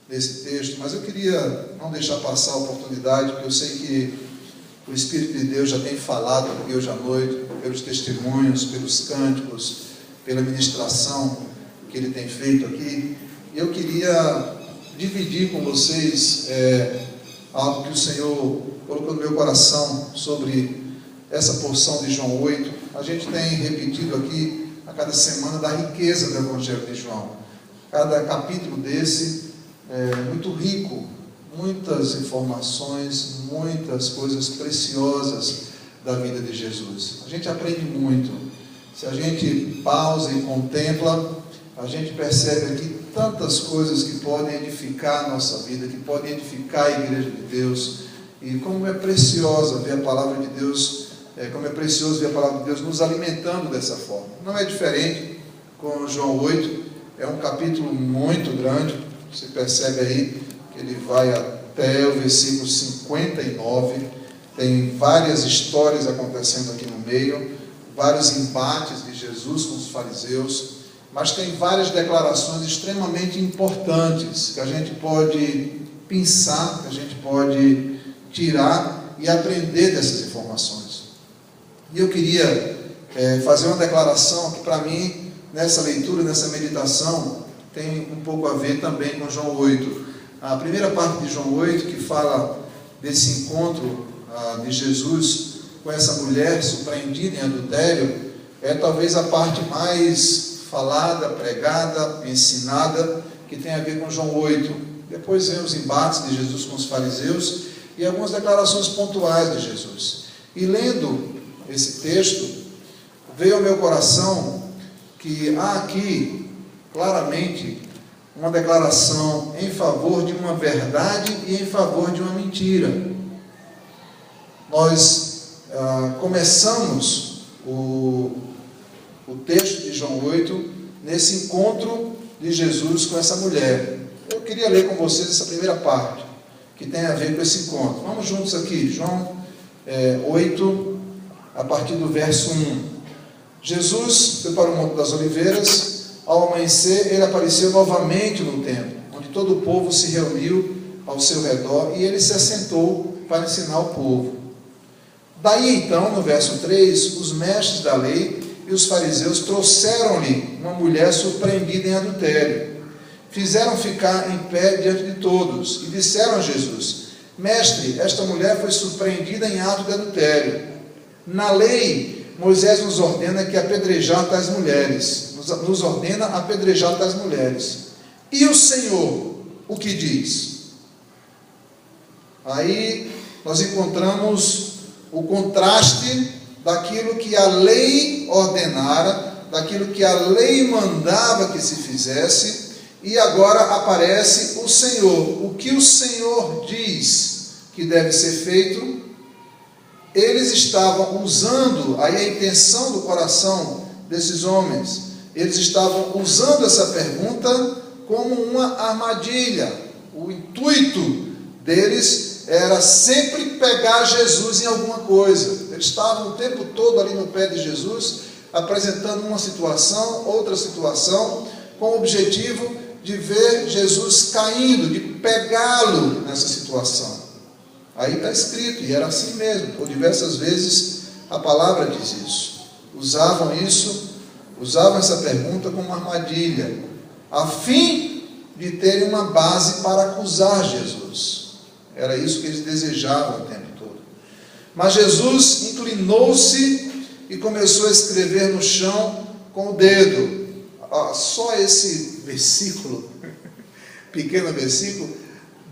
desse texto, mas eu queria não deixar passar a oportunidade, porque eu sei que o Espírito de Deus já tem falado aqui hoje à noite, pelos testemunhos, pelos cânticos, pela ministração que Ele tem feito aqui. E eu queria dividir com vocês algo que o Senhor colocou no meu coração sobre essa porção de João 8. A gente tem repetido aqui a cada semana da riqueza do Evangelho de João. Cada capítulo desse é muito rico, muitas informações, muitas coisas preciosas da vida de Jesus. A gente aprende muito. Se a gente pausa e contempla, a gente percebe aqui tantas coisas que podem edificar a nossa vida, que podem edificar a Igreja de Deus. E como é preciosa ver a palavra de Deus, como é precioso ver a palavra de Deus nos alimentando dessa forma. Não é diferente com João 8, é um capítulo muito grande, você percebe aí que ele vai até o versículo 59, tem várias histórias acontecendo aqui no meio, vários embates de Jesus com os fariseus, mas tem várias declarações extremamente importantes que a gente pode pensar, que a gente pode tirar e aprender dessas informações. E eu queria fazer uma declaração que para mim, nessa leitura, nessa meditação, tem um pouco a ver também com João 8. A primeira parte de João 8, que fala desse encontro de Jesus com essa mulher surpreendida em adultério, é talvez a parte mais falada, pregada, ensinada, que tem a ver com João 8. Depois vem os embates de Jesus com os fariseus e algumas declarações pontuais de Jesus. E lendo esse texto, veio ao meu coração que há aqui, claramente, uma declaração em favor de uma verdade e em favor de uma mentira. Nós começamos o texto de João 8 nesse encontro de Jesus com essa mulher. Eu queria ler com vocês essa primeira parte, que tem a ver com esse encontro. Vamos juntos aqui, João 8, a partir do verso 1. Jesus foi para o Monte das Oliveiras. Ao amanhecer, ele apareceu novamente no templo, onde todo o povo se reuniu ao seu redor, e ele se assentou para ensinar o povo. Daí então, no verso 3, os mestres da lei e os fariseus trouxeram-lhe uma mulher surpreendida em adultério. Fizeram ficar em pé diante de todos, e disseram a Jesus: Mestre, esta mulher foi surpreendida em ato de adultério. Na lei, Moisés nos ordena que apedrejar tais mulheres. Nos ordena apedrejar tais mulheres. E o Senhor, o que diz? Aí nós encontramos o contraste daquilo que a lei ordenara, daquilo que a lei mandava que se fizesse, e agora aparece o Senhor. O que o Senhor diz que deve ser feito? Eles estavam usando, aí a intenção do coração desses homens, eles estavam usando essa pergunta como uma armadilha. O intuito deles era sempre pegar Jesus em alguma coisa. Eles estavam o tempo todo ali no pé de Jesus, apresentando uma situação, outra situação, com o objetivo de ver Jesus caindo, de pegá-lo nessa situação. Aí está escrito, e era assim mesmo, por diversas vezes a palavra diz isso. Usavam essa pergunta como uma armadilha, a fim de terem uma base para acusar Jesus. Era isso que eles desejavam o tempo todo. Mas Jesus inclinou-se e começou a escrever no chão com o dedo. Só esse versículo, pequeno versículo,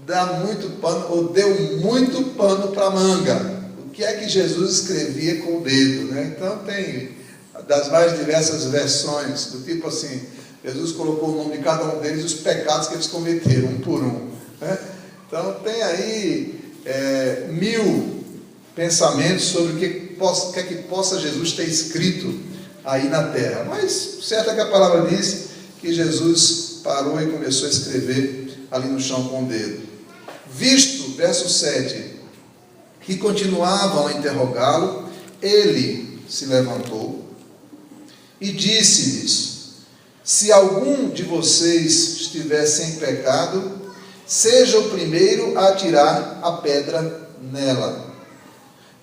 dá muito pano, ou deu muito pano para a manga. O que é que Jesus escrevia com o dedo, né? Então tem das mais diversas versões, do tipo assim, Jesus colocou o nome de cada um deles e os pecados que eles cometeram, um por um, né? Então tem aí 1000 pensamentos sobre o que é que possa Jesus ter escrito aí na terra. Mas certo é que a palavra diz que Jesus parou e começou a escrever ali no chão com o dedo. Visto, verso 7, que continuavam a interrogá-lo, ele se levantou e disse-lhes: se algum de vocês estiver sem pecado, seja o primeiro a atirar a pedra nela.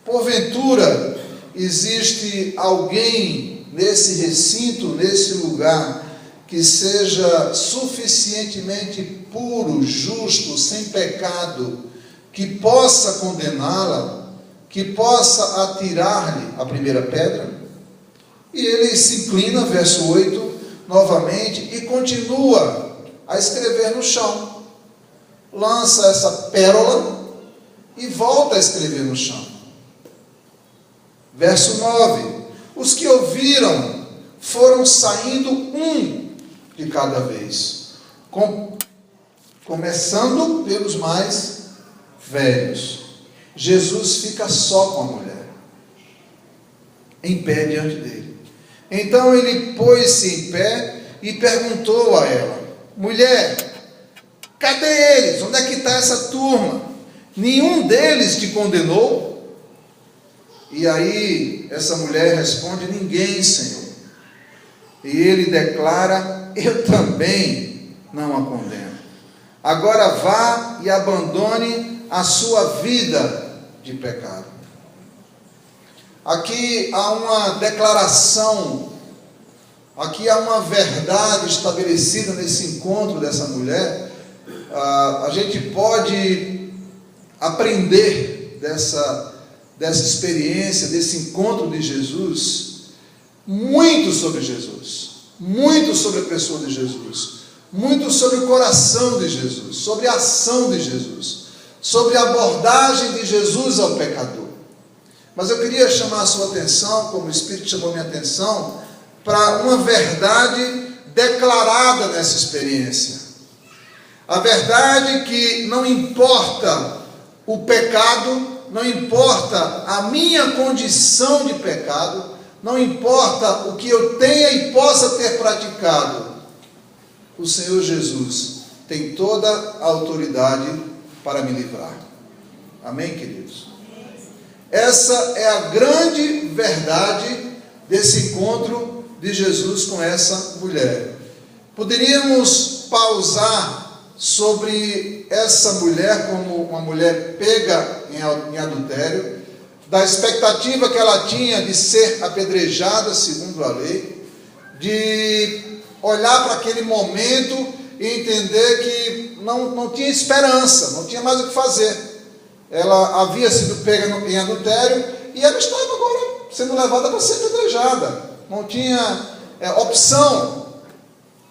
Porventura, existe alguém nesse recinto, nesse lugar, que seja suficientemente puro, justo, sem pecado, que possa condená-la, que possa atirar-lhe a primeira pedra? E ele se inclina, verso 8, novamente, e continua a escrever no chão. Lança essa pérola e volta a escrever no chão. Verso 9, os que ouviram foram saindo um de cada vez, começando pelos mais velhos. Jesus fica só com a mulher, em pé diante dele. Então ele pôs-se em pé e perguntou a ela: mulher, cadê eles? Onde é que está essa turma? Nenhum deles te condenou? E aí essa mulher responde: ninguém, Senhor. E ele declara: eu também não a condeno. Agora vá e abandone a sua vida de pecado. Aqui há uma declaração, aqui há uma verdade estabelecida nesse encontro dessa mulher. A gente pode aprender dessa experiência, desse encontro de Jesus, muito sobre Jesus, muito sobre a pessoa de Jesus, muito sobre o coração de Jesus, sobre a ação de Jesus, sobre a abordagem de Jesus ao pecador. Mas eu queria chamar a sua atenção, como o Espírito chamou minha atenção, para uma verdade declarada nessa experiência. A verdade que não importa o pecado, não importa a minha condição de pecado, não importa o que eu tenha e possa ter praticado, o Senhor Jesus tem toda a autoridade para me livrar. Amém, queridos? Essa é a grande verdade desse encontro de Jesus com essa mulher. Poderíamos pausar sobre essa mulher como uma mulher pega em adultério, da expectativa que ela tinha de ser apedrejada segundo a lei, de olhar para aquele momento e entender que não tinha esperança, não tinha mais o que fazer. Ela havia sido pega em adultério e ela estava agora sendo levada para ser apedrejada. Não tinha opção.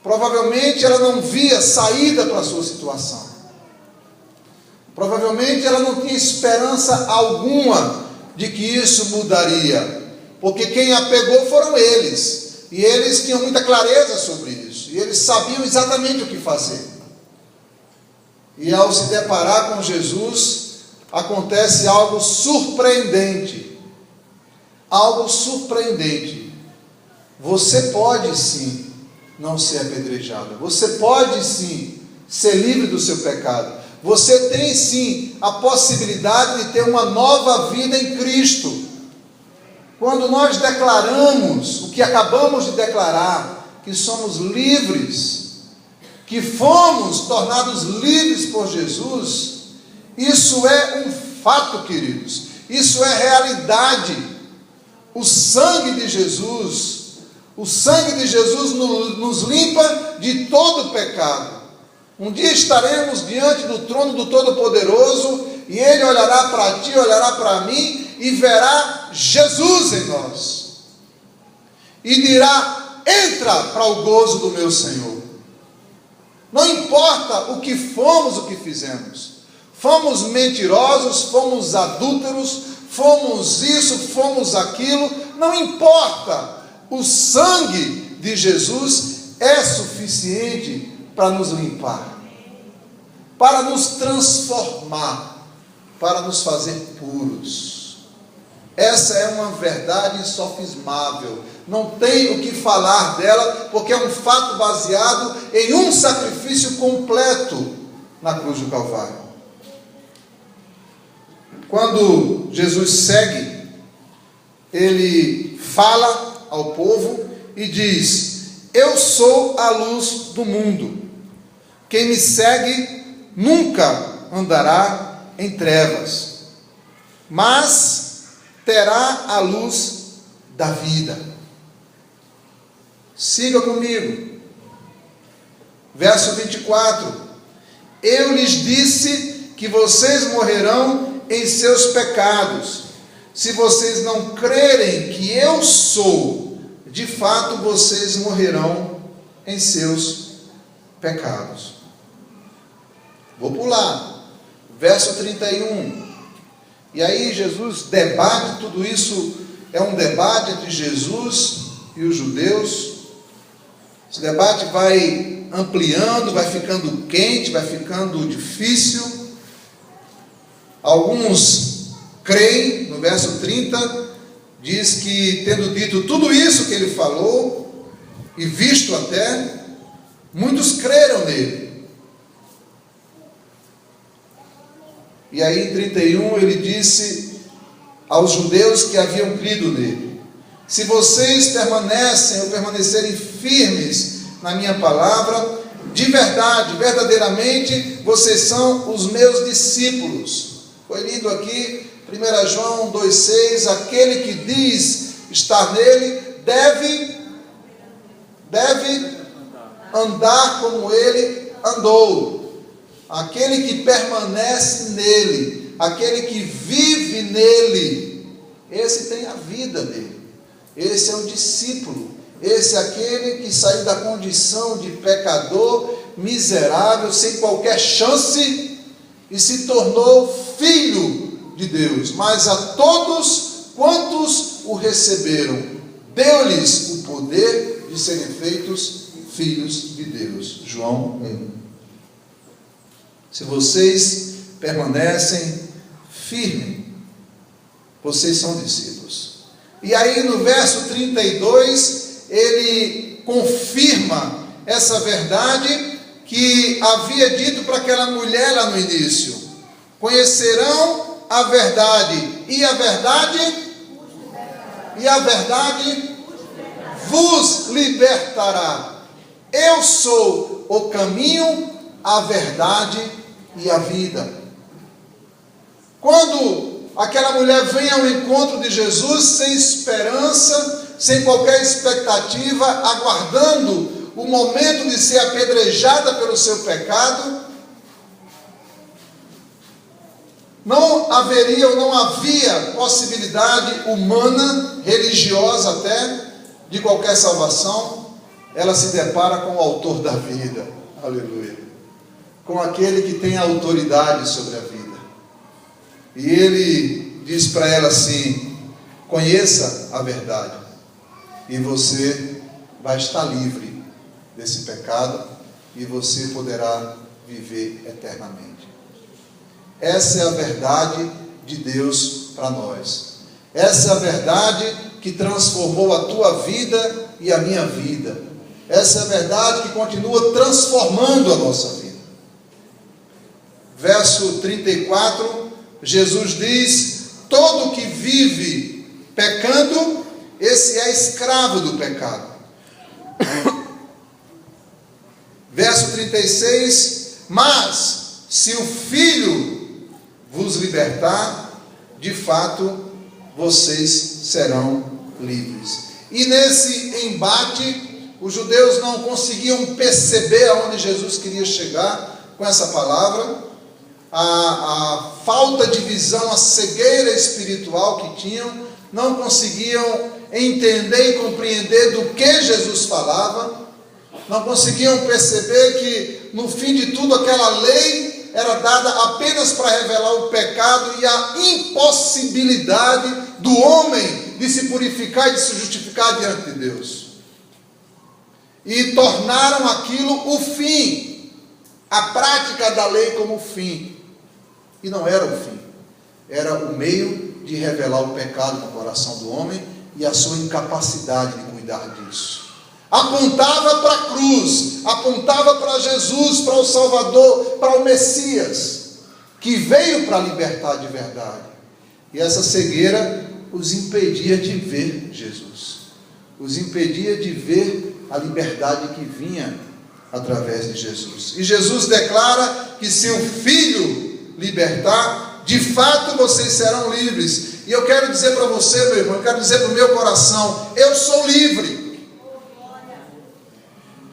Provavelmente ela não via saída para a sua situação. Provavelmente ela não tinha esperança alguma de que isso mudaria, porque quem a pegou foram eles, e eles tinham muita clareza sobre isso, e eles sabiam exatamente o que fazer. E ao se deparar com Jesus, acontece algo surpreendente. Algo surpreendente. Você pode sim não ser apedrejado. Você pode sim ser livre do seu pecado. Você tem sim a possibilidade de ter uma nova vida em Cristo. Quando nós declaramos o que acabamos de declarar, que somos livres, que fomos tornados livres por Jesus, isso é um fato, queridos. Isso é realidade. O sangue de Jesus nos limpa de todo pecado. Um dia estaremos diante do trono do Todo-Poderoso e Ele olhará para ti, olhará para mim e verá Jesus em nós. E dirá: entra para o gozo do meu Senhor. Não importa o que fomos, o que fizemos. Fomos mentirosos, fomos adúlteros, fomos isso, fomos aquilo. Não importa. O sangue de Jesus é suficiente para nos limpar, para nos transformar, para nos fazer puros. Essa é uma verdade insofismável. Não tem o que falar dela, porque é um fato baseado em um sacrifício completo na cruz do Calvário. Quando Jesus segue, ele fala ao povo e diz: eu sou a luz do mundo. Quem me segue nunca andará em trevas, mas terá a luz da vida. Siga comigo. Verso 24. Eu lhes disse que vocês morrerão em seus pecados. Se vocês não crerem que eu sou, de fato vocês morrerão em seus pecados. Vou pular. Verso 31. E aí Jesus debate tudo isso. É um debate entre Jesus e os judeus. Esse debate vai ampliando, vai ficando quente, vai ficando difícil. Alguns creem, no verso 30, diz que tendo dito tudo isso que ele falou, e visto até, muitos creram nele. E aí em 31 ele disse aos judeus que haviam crido nele: se vocês permanecem ou permanecerem firmes na minha palavra, de verdade, verdadeiramente, vocês são os meus discípulos. Foi lido aqui, 1 João 2,6, aquele que diz estar nele, deve andar como ele andou. Aquele que permanece nele, aquele que vive nele, esse tem a vida dele. Esse é o discípulo. Esse é aquele que saiu da condição de pecador, miserável, sem qualquer chance, e se tornou filho de Deus. Mas a todos quantos o receberam, deu-lhes o poder de serem feitos filhos de Deus. João 1. Se vocês permanecem firmes, vocês são discípulos. E aí no verso 32, ele confirma essa verdade que havia dito para aquela mulher lá no início: conhecerão a verdade, e a verdade vos libertará. Eu sou o caminho, a verdade e a vida. Quando aquela mulher vem ao encontro de Jesus sem esperança, sem qualquer expectativa, aguardando o momento de ser apedrejada pelo seu pecado, não haveria ou não havia possibilidade humana, religiosa até, de qualquer salvação. Ela se depara com o autor da vida, aleluia, com aquele que tem a autoridade sobre a vida. E ele diz para ela assim: conheça a verdade, e você vai estar livre desse pecado, e você poderá viver eternamente. Essa é a verdade de Deus para nós. Essa é a verdade que transformou a tua vida e a minha vida. Essa é a verdade que continua transformando a nossa vida. Verso 34, Jesus diz: todo que vive pecando, esse é escravo do pecado. Verso 36, mas se o Filho vos libertar, de fato vocês serão livres. E nesse embate, os judeus não conseguiam perceber aonde Jesus queria chegar com essa palavra. A falta de visão, a cegueira espiritual que tinham, não conseguiam entender e compreender do que Jesus falava, não conseguiam perceber que no fim de tudo aquela lei era dada apenas para revelar o pecado e a impossibilidade do homem de se purificar e de se justificar diante de Deus. E tornaram aquilo o fim, a prática da lei como o fim. E não era o fim, era o meio de revelar o pecado no coração do homem e a sua incapacidade de cuidar disso. Apontava para a cruz, apontava para Jesus, para o Salvador, para o Messias, que veio para libertar de verdade. E essa cegueira os impedia de ver Jesus, os impedia de ver a liberdade que vinha através de Jesus. E Jesus declara que se o Filho libertar, de fato vocês serão livres. E eu quero dizer para você, meu irmão, eu quero dizer para o meu coração, eu sou livre.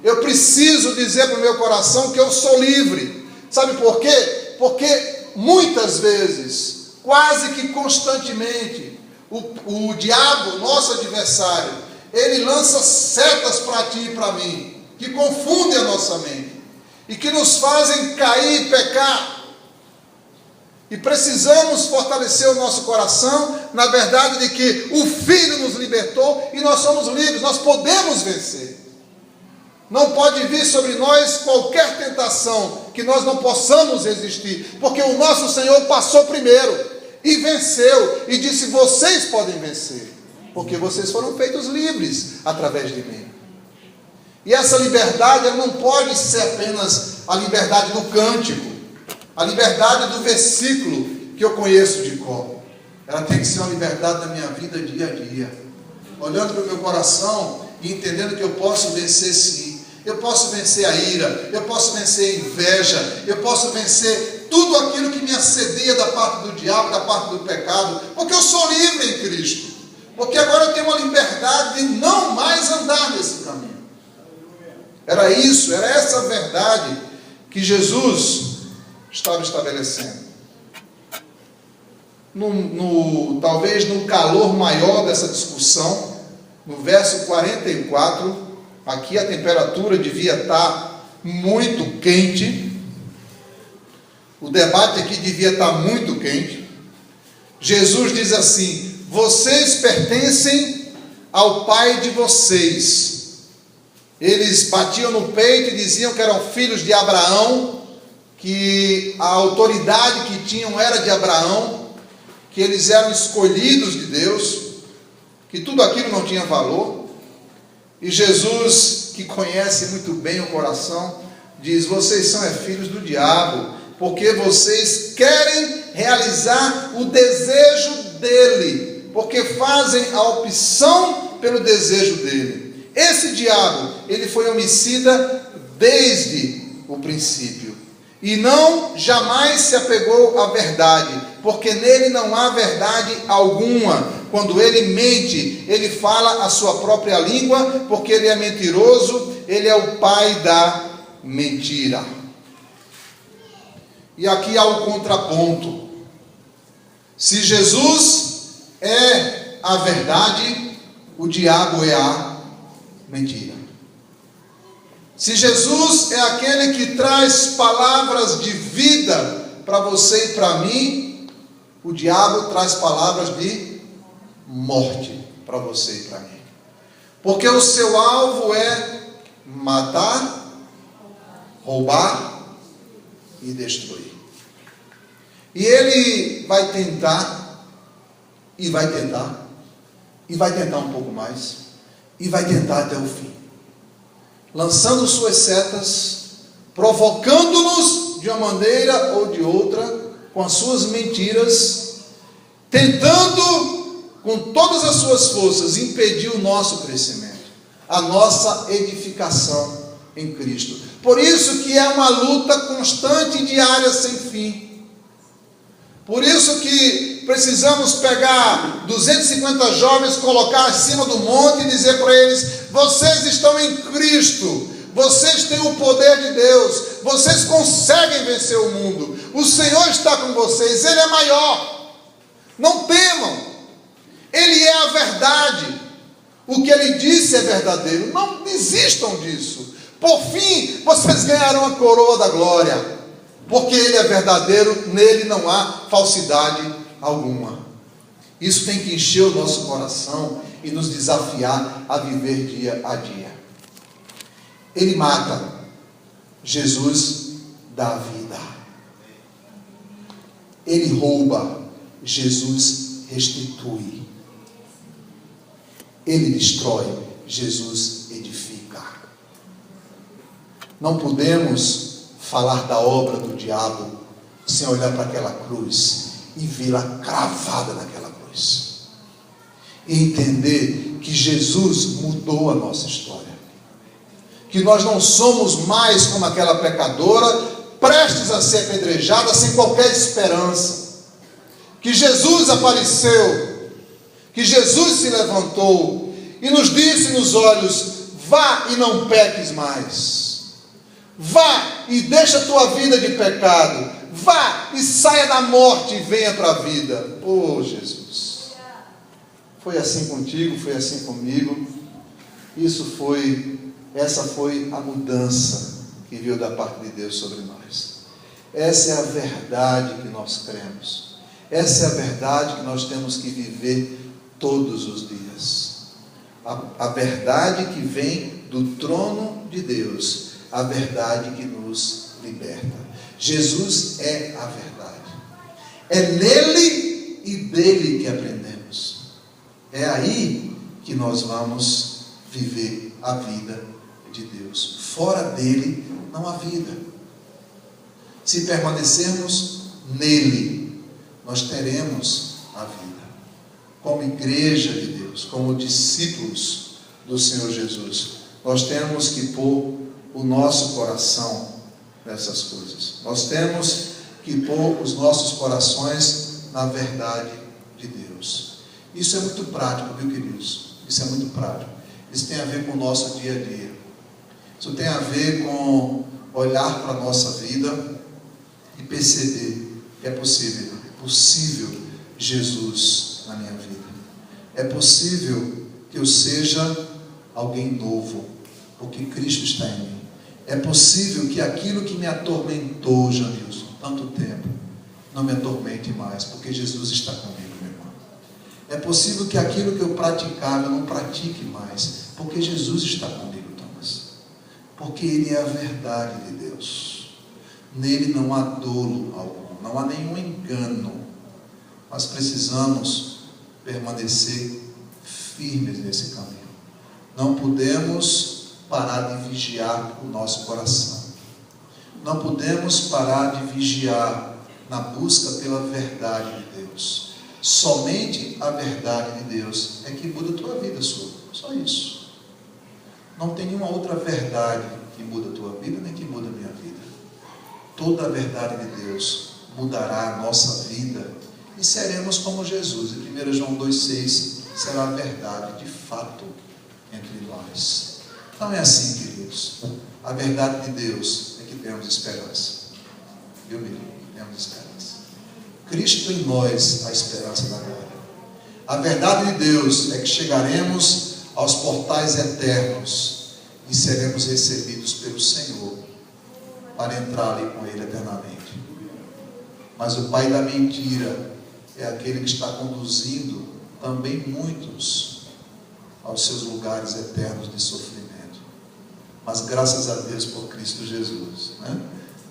Eu preciso dizer para o meu coração que eu sou livre. Sabe por quê? Porque muitas vezes, quase que constantemente, o diabo, nosso adversário, ele lança setas para ti e para mim, que confundem a nossa mente e que nos fazem cair e pecar. E precisamos fortalecer o nosso coração na verdade de que o Filho nos libertou e nós somos livres, nós podemos vencer. Não pode vir sobre nós qualquer tentação que nós não possamos resistir, porque o nosso Senhor passou primeiro e venceu, e disse: vocês podem vencer, porque vocês foram feitos livres através de mim. E essa liberdade, ela não pode ser apenas a liberdade do cântico, a liberdade do versículo que eu conheço de cor. Ela tem que ser uma liberdade da minha vida dia a dia, olhando para o meu coração e entendendo que eu posso vencer sim. Eu posso vencer a ira, eu posso vencer a inveja, eu posso vencer tudo aquilo que me assedia da parte do diabo, da parte do pecado, porque eu sou livre em Cristo, porque agora eu tenho uma liberdade de não mais andar nesse caminho. Era isso, era essa verdade que Jesus estava estabelecendo. Talvez no calor maior dessa discussão, no verso 44, aqui a temperatura devia estar muito quente, o debate aqui devia estar muito quente. Jesus diz assim: vocês pertencem ao pai de vocês. Eles batiam no peito e diziam que eram filhos de Abraão, que a autoridade que tinham era de Abraão, que eles eram escolhidos de Deus, que tudo aquilo não tinha valor. E Jesus, que conhece muito bem o coração, diz: vocês são filhos do diabo, porque vocês querem realizar o desejo dele, porque fazem a opção pelo desejo dele. Esse diabo, ele foi homicida desde o princípio, e jamais se apegou à verdade, porque nele não há verdade alguma. Quando ele mente, ele fala a sua própria língua, porque ele é mentiroso, ele é o pai da mentira. E aqui há um contraponto. Se Jesus é a verdade, o diabo é a mentira. Se Jesus é aquele que traz palavras de vida para você e para mim, o diabo traz palavras de morte para você e para mim, porque o seu alvo é matar, roubar e destruir. E ele vai tentar, e vai tentar, e vai tentar um pouco mais, e vai tentar até o fim, lançando suas setas, provocando-nos de uma maneira ou de outra, com as suas mentiras, tentando com todas as suas forças impedir o nosso crescimento, a nossa edificação em Cristo. Por isso que é uma luta constante e diária sem fim. Por isso que precisamos pegar 250 jovens, colocar acima do monte e dizer para eles: vocês estão em Cristo, vocês têm o poder de Deus, vocês conseguem vencer o mundo, o Senhor está com vocês, Ele é maior, não temam. Ele é a verdade, o que Ele disse é verdadeiro, não desistam disso. Por fim, vocês ganharão a coroa da glória, porque Ele é verdadeiro, nele não há falsidade alguma. Isso tem que encher o nosso coração e nos desafiar a viver dia a dia. Ele mata, Jesus dá vida. Ele rouba, Jesus restitui. Ele destrói, Jesus edifica. Não podemos falar da obra do diabo sem olhar para aquela cruz e vê-la cravada naquela cruz. E entender que Jesus mudou a nossa história. Que que nós não somos mais como aquela pecadora, prestes a ser apedrejada, sem qualquer esperança. Que Jesus apareceu, que Jesus se levantou e nos disse nos olhos: vá e não peques mais. Vá e deixa a tua vida de pecado. Vá e saia da morte e venha para a vida. Oh, Jesus. Foi assim contigo, foi assim comigo. Essa foi a mudança que veio da parte de Deus sobre nós. Essa é a verdade que nós cremos. Essa é a verdade que nós temos que viver todos os dias. A verdade que vem do trono de Deus. A verdade que nos liberta. Jesus é a verdade. É nele e dele que aprendemos. É aí que nós vamos viver a vida de Deus. Fora dele não há vida. Se permanecermos nele, nós teremos a vida. Como igreja de Deus, como discípulos do Senhor Jesus, nós temos que pôr o nosso coração nessas coisas. Nós temos que pôr os nossos corações na verdade de Deus. Isso é muito prático, viu, queridos? Isso é muito prático. Isso tem a ver com o nosso dia a dia. Isso tem a ver com olhar para a nossa vida e perceber que é possível Jesus na minha vida. É possível que eu seja alguém novo, porque Cristo está em mim. É possível que aquilo que me atormentou, Janilson, tanto tempo, não me atormente mais, porque Jesus está comigo, meu irmão. É possível que aquilo que eu praticava, eu não pratique mais, porque Jesus está comigo, Thomas. Porque Ele é a verdade de Deus. Nele não há dolo algum, não há nenhum engano. Nós precisamos permanecer firmes nesse caminho. Não podemos parar de vigiar o nosso coração. Não podemos parar de vigiar na busca pela verdade de Deus. Somente a verdade de Deus é que muda a tua vida, sua. Só isso. Não tem nenhuma outra verdade que muda a tua vida, nem que muda a minha vida. Toda a verdade de Deus mudará a nossa vida e seremos como Jesus. Em 1 João 2,6 será a verdade de fato entre nós. Não é assim, queridos. A verdade de Deus é que temos esperança. Eu me digo, temos esperança. Cristo em nós, a esperança da glória. A verdade de Deus é que chegaremos aos portais eternos e seremos recebidos pelo Senhor para entrar ali com Ele eternamente. Mas o pai da mentira é aquele que está conduzindo também muitos aos seus lugares eternos de sofrimento. Mas graças a Deus por Cristo Jesus, né?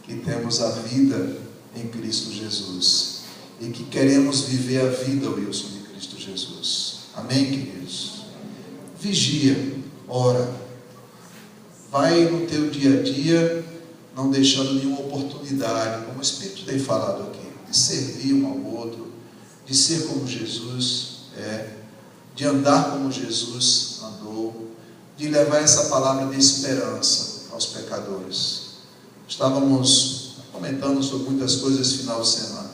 Que temos a vida em Cristo Jesus e que queremos viver a vida, Wilson, de Cristo Jesus. Amém, queridos? Vigia, ora, vai no teu dia a dia, não deixando nenhuma oportunidade, como o Espírito tem falado aqui, de servir um ao outro, de ser como Jesus é, de andar como Jesus andou, de levar essa palavra de esperança aos pecadores. Estávamos comentando sobre muitas coisas esse final de semana,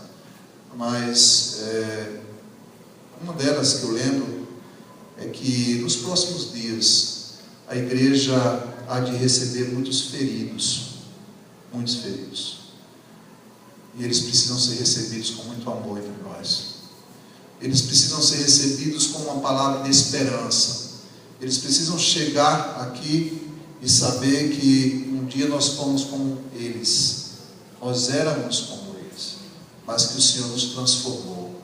mas uma delas que eu lembro é que nos próximos dias a igreja há de receber muitos feridos, e eles precisam ser recebidos com muito amor entre nós. Eles precisam ser recebidos com uma palavra de esperança. Eles precisam chegar aqui e saber que um dia nós fomos como eles, nós éramos como eles, mas que o Senhor nos transformou.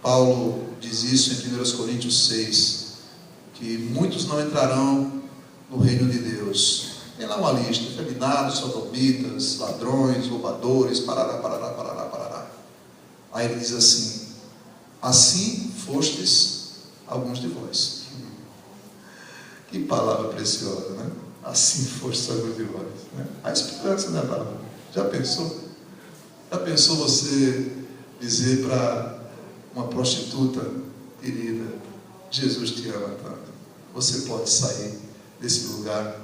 Paulo diz isso em 1 Coríntios 6, que muitos não entrarão no reino de Deus. Tem lá uma lista: efeminados, sodomitas, ladrões, roubadores, parará, parará, parará, parará. Aí ele diz assim: assim fostes alguns de vós. Que palavra preciosa, né? Assim fostes alguns de vós, né? A esperança, né, Bárbara? Já pensou? Já pensou você dizer para uma prostituta: querida, Jesus te ama tanto, você pode sair desse lugar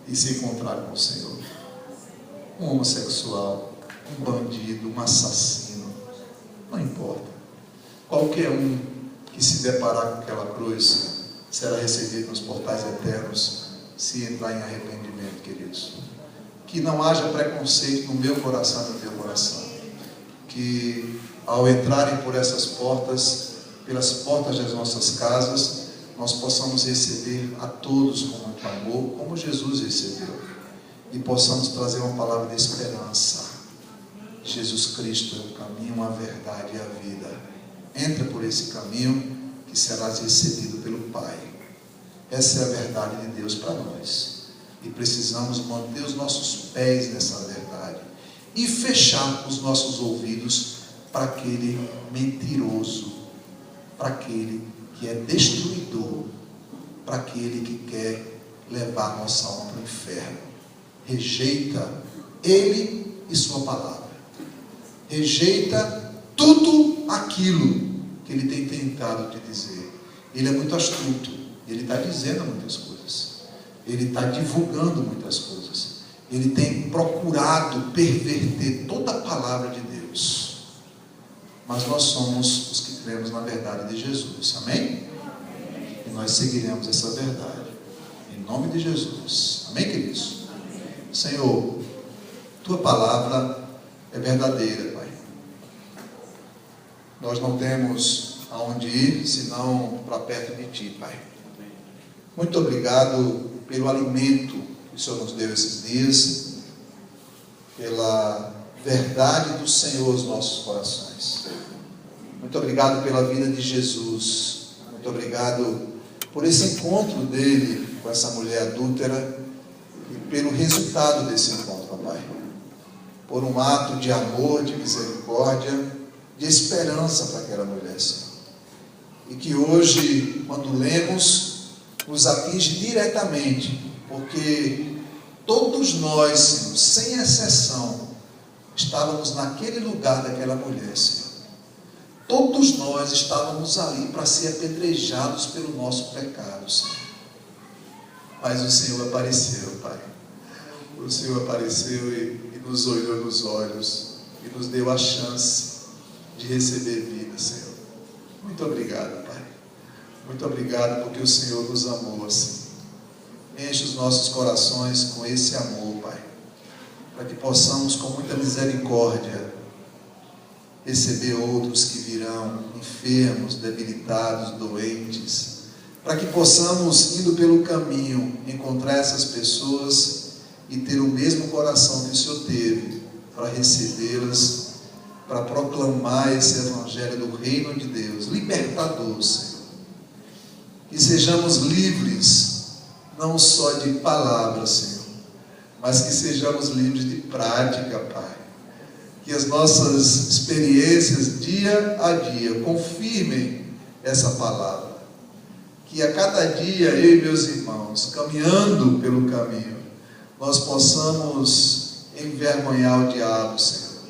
e se encontrar com o Senhor. Um homossexual, um bandido, um assassino, não importa. Qualquer um que se deparar com aquela cruz será recebido nos portais eternos, se entrar em arrependimento, queridos. Que não haja preconceito no meu coração e no teu coração. Que ao entrarem por essas portas, pelas portas das nossas casas, nós possamos receber a todos com muito amor, como Jesus recebeu. E possamos trazer uma palavra de esperança. Jesus Cristo é o caminho, a verdade e a vida. Entra por esse caminho que serás recebido pelo Pai. Essa é a verdade de Deus para nós. E precisamos manter os nossos pés nessa verdade. E fechar os nossos ouvidos para aquele mentiroso, para aquele que é destruidor, para aquele que quer levar nossa alma para o inferno. Rejeita ele e sua palavra. Rejeita tudo aquilo que ele tem tentado te dizer. Ele é muito astuto. Ele está dizendo muitas coisas. Ele está divulgando muitas coisas. Ele tem procurado perverter toda a palavra de Deus. Mas nós somos os que cremos na verdade de Jesus. Amém? E nós seguiremos essa verdade. Em nome de Jesus. Amém, queridos? Senhor, tua palavra é verdadeira, Pai. Nós não temos aonde ir, senão para perto de Ti, Pai. Muito obrigado pelo alimento que o Senhor nos deu esses dias, pela verdade do Senhor aos nossos corações. Muito obrigado pela vida de Jesus. Muito obrigado por esse encontro dele com essa mulher adúltera e pelo resultado desse encontro, Pai. Por um ato de amor, de misericórdia, de esperança para aquela mulher, Senhor. E que hoje, quando lemos, nos atinge diretamente, porque todos nós, Senhor, sem exceção, estávamos naquele lugar daquela mulher, Senhor. Todos nós estávamos ali para ser apedrejados pelo nosso pecado, Senhor. Mas o Senhor apareceu, Pai. O Senhor apareceu e nos olhou nos olhos e nos deu a chance de receber vida, Senhor. Muito obrigado, Pai. Muito obrigado porque o Senhor nos amou assim. Enche os nossos corações com esse amor, Pai, para que possamos com muita misericórdia receber outros que virão enfermos, debilitados, doentes, para que possamos, indo pelo caminho, encontrar essas pessoas e ter o mesmo coração que o Senhor teve para recebê-las, para proclamar esse evangelho do reino de Deus, libertador, Senhor. Que sejamos livres, não só de palavras, Senhor, mas que sejamos livres de prática, Pai. Que as nossas experiências, dia a dia, confirmem essa palavra. Que a cada dia, eu e meus irmãos, caminhando pelo caminho, nós possamos envergonhar o diabo, Senhor,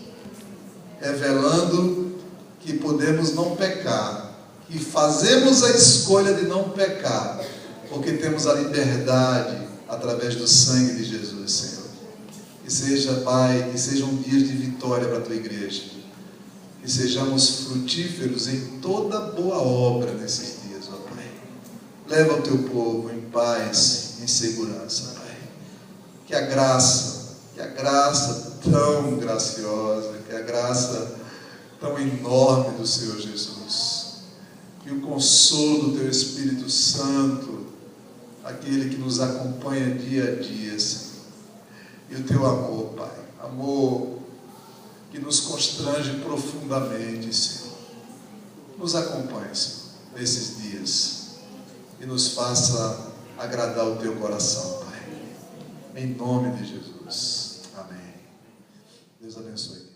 revelando que podemos não pecar, que fazemos a escolha de não pecar, porque temos a liberdade através do sangue de Jesus, Senhor. Que seja, Pai, que sejam dias de vitória para a Tua igreja, que sejamos frutíferos em toda boa obra nesses dias, ó Pai. Leva o Teu povo em paz, em segurança, Pai. Que a graça tão graciosa, que a graça tão enorme do Senhor Jesus, que o consolo do Teu Espírito Santo, aquele que nos acompanha dia a dia, Senhor, e o Teu amor, Pai, amor que nos constrange profundamente, Senhor, nos acompanhe, Senhor, nesses dias e nos faça agradar o Teu coração, Pai, em nome de Jesus, amém. Deus abençoe.